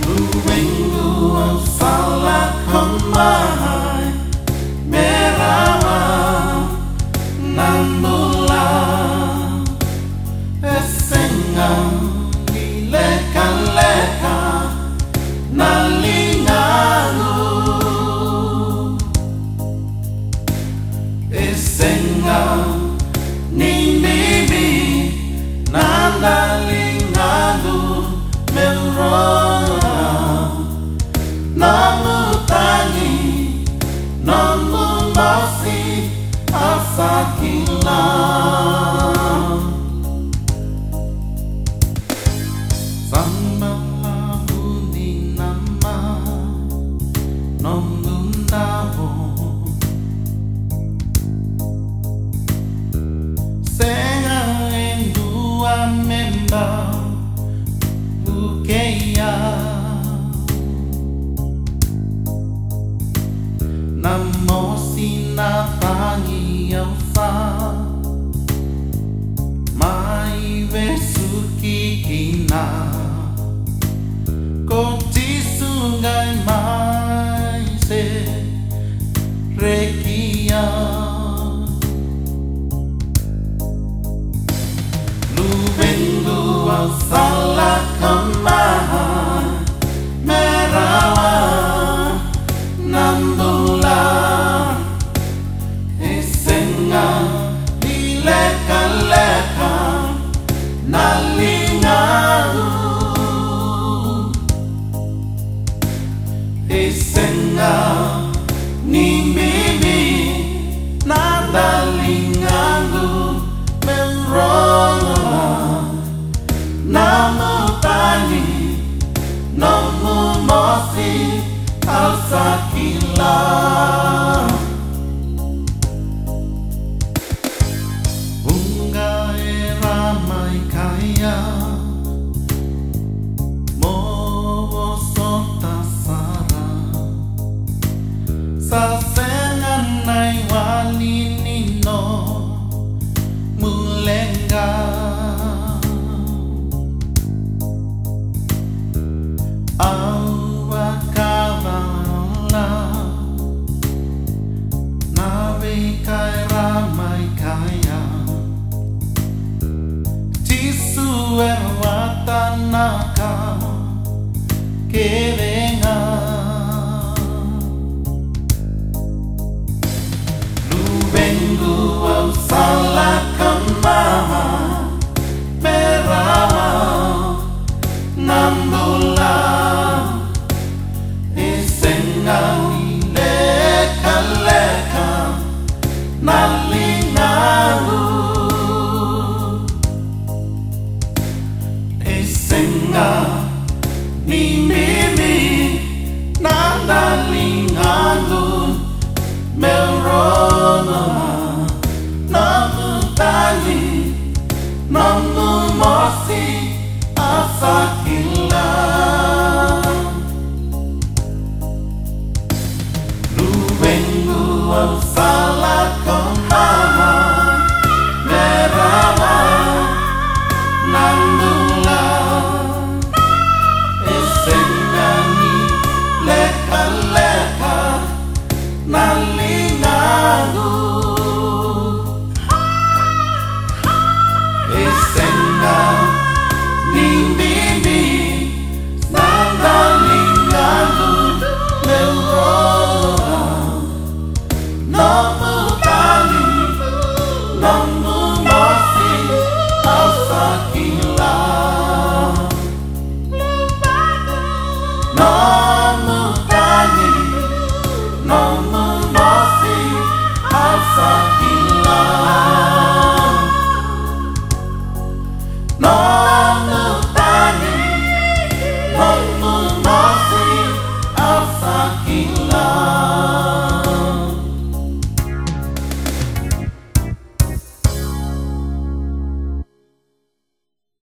LUVEQU salah kemai merawa nambulan esengang dileka-leka nalingalu esengang ni bibi nandalingalu merona namu tani namu masih asa kilang sambal buni nama nongun dawo senga en dua member bukeya namo sinatangi elsa mai vesuki kina koti sungai mai se rekia LUVEQU salah kemai merawa nambulan esengang dileka-leka nalingalu esengang ni bibi nadalingalu merona namu tani namu masih asa kilang bunga ramai kaya mowo sota sara sasengan nai wali nino mulenga kai ramai kaya tisu erwatanaka kerenga LUVEQU salah kemai merawa nambulan esengang leka-leka nalingalu esengang ni bibi nandalingalu merona namu tani namu masih asa kilang LUVEQU salah kemai merawa nambulan esengang leka-leka nalingalu esengang ni bibi nandalingalu merona namu tani namu masih asa kilang